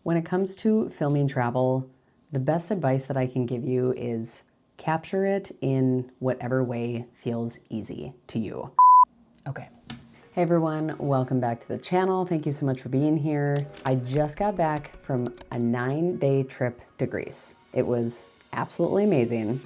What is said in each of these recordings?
When it comes to filming travel, the best advice that I can give you is capture it in whatever way feels easy to you. Okay. Hey everyone, welcome back to the channel. Thank you so much for being here. I just got back from a 9-day trip to Greece. It was absolutely amazing.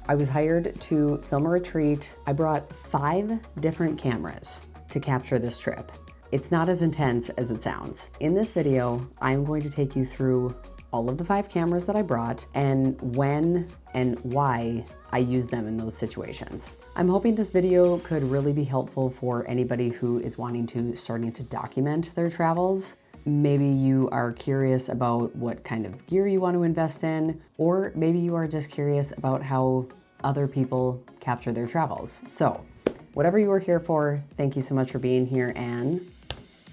I was hired to film a retreat. I brought 5 different cameras to capture this trip. It's not as intense as it sounds. In this video, I'm going to take you through all of the 5 cameras that I brought and when and why I use them in those situations. I'm hoping this video could really be helpful for anybody who is starting to document their travels. Maybe you are curious about what kind of gear you want to invest in, or maybe you are just curious about how other people capture their travels. So, whatever you are here for, thank you so much for being here, and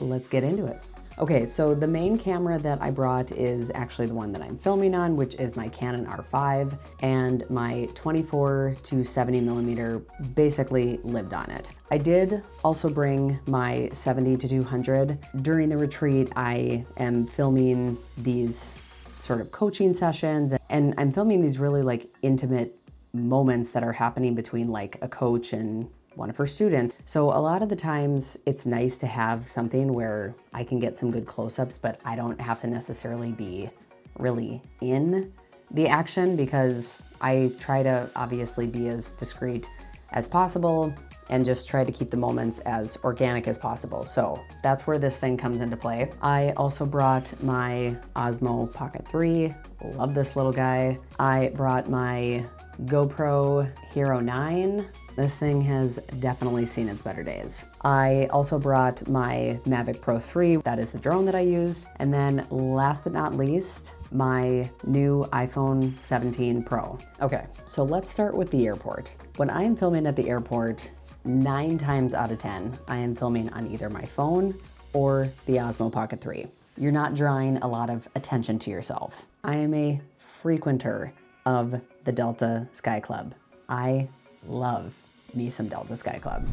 let's get into it. Okay, so the main camera that I brought is actually the one that I'm filming on, which is my Canon R5, and my 24 to 70 millimeter basically lived on it. I did also bring my 70 to 200. During the retreat, I am filming these sort of coaching sessions, and I'm filming these really like intimate moments that are happening between like a coach and one of her students. So a lot of the times it's nice to have something where I can get some good close-ups, but I don't have to necessarily be really in the action, because I try to obviously be as discreet as possible and just try to keep the moments as organic as possible. So that's where this thing comes into play. I also brought my Osmo Pocket 3. Love this little guy. I brought my GoPro Hero 9. This thing has definitely seen its better days. I also brought my Mavic Pro 3. That is the drone that I use. And then last but not least, my new iPhone 17 Pro. Okay, so let's start with the airport. When I am filming at the airport, 9 times out of 10, I am filming on either my phone or the Osmo Pocket 3. You're not drawing a lot of attention to yourself. I am a frequenter of the Delta Sky Club. I love me some Delta Sky Club.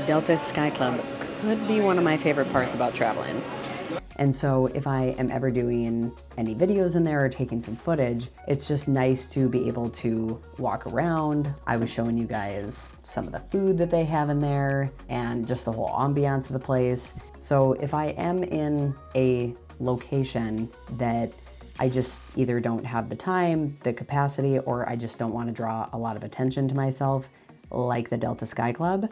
Delta Sky Club could be one of my favorite parts about traveling. And so if I am ever doing any videos in there or taking some footage, it's just nice to be able to walk around. I was showing you guys some of the food that they have in there and just the whole ambiance of the place. So if I am in a location that I just either don't have the time, the capacity, or I just don't want to draw a lot of attention to myself, like the Delta Sky Club,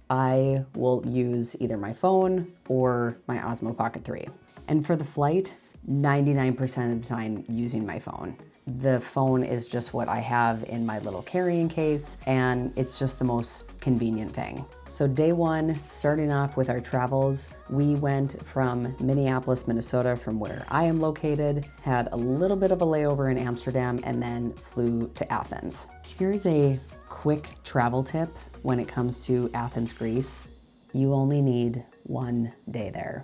I will use either my phone or my Osmo Pocket 3. And for the flight, 99% of the time using my phone. The phone is just what I have in my little carrying case, and it's just the most convenient thing. So day 1, starting off with our travels, we went from Minneapolis, Minnesota, from where I am located, had a little bit of a layover in Amsterdam, and then flew to Athens. Here's a quick travel tip when it comes to Athens, Greece. You only need 1 day there.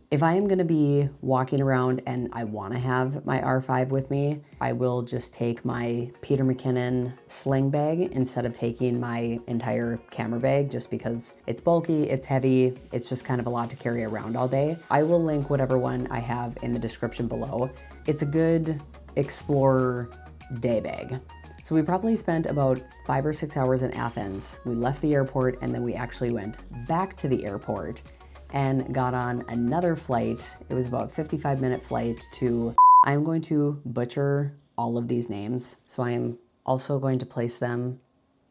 If I am gonna be walking around and I wanna have my R5 with me, I will just take my Peter McKinnon sling bag instead of taking my entire camera bag, just because it's bulky, it's heavy, it's just kind of a lot to carry around all day. I will link whatever one I have in the description below. It's a good explorer day bag. So we probably spent about 5 or 6 hours in Athens. We left the airport and then we actually went back to the airport and got on another flight. It was about a 55-minute flight to, I'm going to butcher all of these names, so I am also going to place them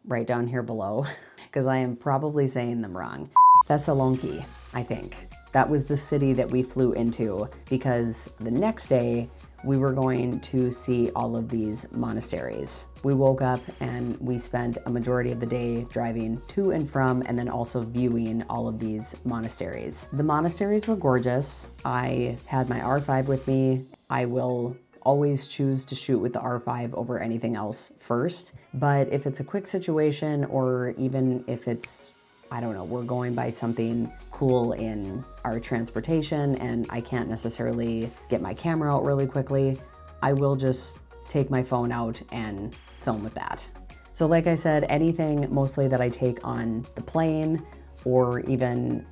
right down here below, because I am probably saying them wrong. Thessaloniki, I think. That was the city that we flew into, because the next day, we were going to see all of these monasteries. We woke up and we spent a majority of the day driving to and from, and then also viewing all of these monasteries. The monasteries were gorgeous. I had my R5 with me. I will always choose to shoot with the R5 over anything else first, but if it's a quick situation, or even if it's, I don't know, we're going by something cool in our transportation and I can't necessarily get my camera out really quickly, I will just take my phone out and film with that. So like I said, anything mostly that I take on the plane or even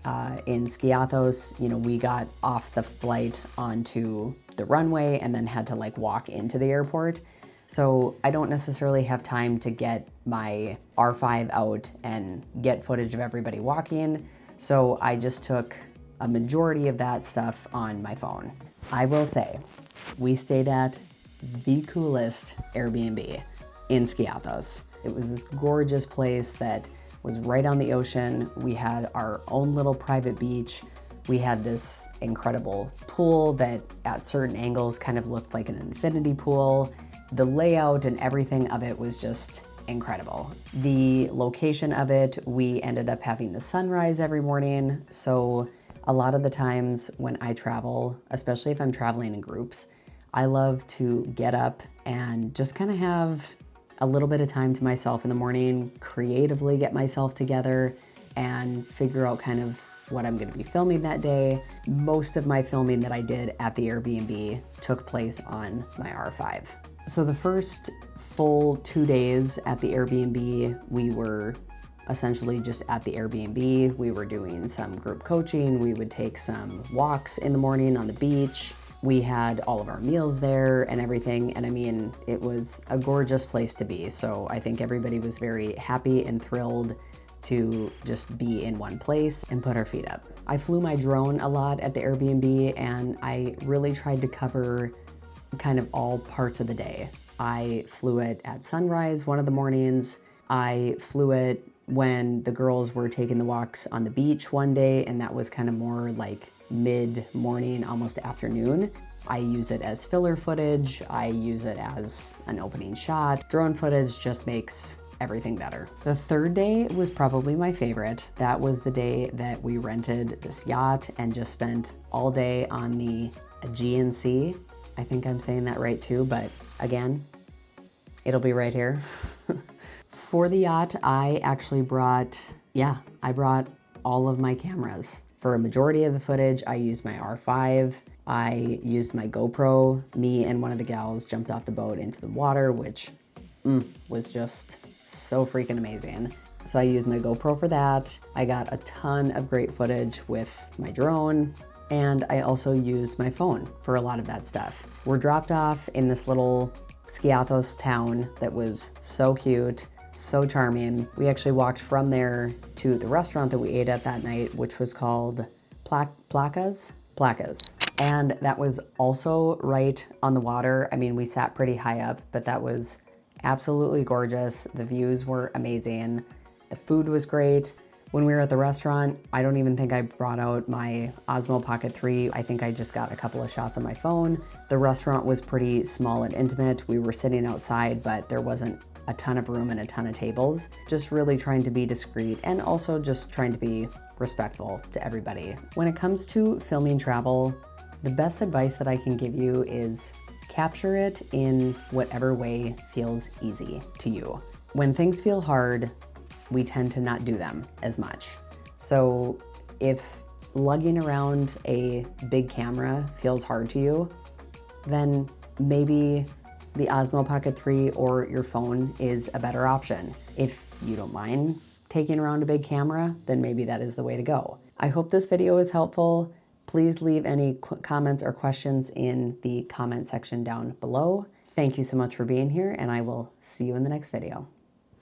in Skiathos, you know, we got off the flight onto the runway and then had to like walk into the airport. So I don't necessarily have time to get my R5 out and get footage of everybody walking. So I just took a majority of that stuff on my phone. I will say, we stayed at the coolest Airbnb in Skiathos. It was this gorgeous place that was right on the ocean. We had our own little private beach. We had this incredible pool that at certain angles kind of looked like an infinity pool. The layout and everything of it was just incredible. The location of it, we ended up having the sunrise every morning. So a lot of the times when I travel, especially if I'm traveling in groups, I love to get up and just kind of have a little bit of time to myself in the morning, creatively get myself together and figure out kind of what I'm gonna be filming that day. Most of my filming that I did at the Airbnb took place on my R5. So the first full 2 days at the Airbnb, we were essentially just at the Airbnb. We were doing some group coaching. We would take some walks in the morning on the beach. We had all of our meals there and everything. And I mean, it was a gorgeous place to be. So I think everybody was very happy and thrilled to just be in one place and put our feet up. I flew my drone a lot at the Airbnb and I really tried to cover kind of all parts of the day. I flew it at sunrise one of the mornings. I flew it when the girls were taking the walks on the beach one day, and that was kind of more like mid-morning, almost afternoon. I use it as filler footage. I use it as an opening shot. Drone footage just makes everything better. The third day was probably my favorite. That was the day that we rented this yacht and just spent all day on the Aegean Sea. I think I'm saying that right too, but again, it'll be right here. For the yacht, I actually brought all of my cameras. For a majority of the footage, I used my R5. I used my GoPro. Me and one of the gals jumped off the boat into the water, which was just so freaking amazing. So I used my GoPro for that. I got a ton of great footage with my drone, and I also used my phone for a lot of that stuff. We're dropped off in this little Skiathos town that was so cute, so charming. We actually walked from there to the restaurant that we ate at that night, which was called Placas. And that was also right on the water. I mean, we sat pretty high up, but that was absolutely gorgeous. The views were amazing. The food was great. When we were at the restaurant, I don't even think I brought out my Osmo Pocket 3. I think I just got a couple of shots on my phone. The restaurant was pretty small and intimate. We were sitting outside, but there wasn't a ton of room and a ton of tables. Just really trying to be discreet and also just trying to be respectful to everybody. When it comes to filming travel, the best advice that I can give you is capture it in whatever way feels easy to you. When things feel hard, we tend to not do them as much. So if lugging around a big camera feels hard to you, then maybe the Osmo Pocket 3 or your phone is a better option. If you don't mind taking around a big camera, then maybe that is the way to go. I hope this video is helpful. Please leave any comments or questions in the comment section down below. Thank you so much for being here, and I will see you in the next video.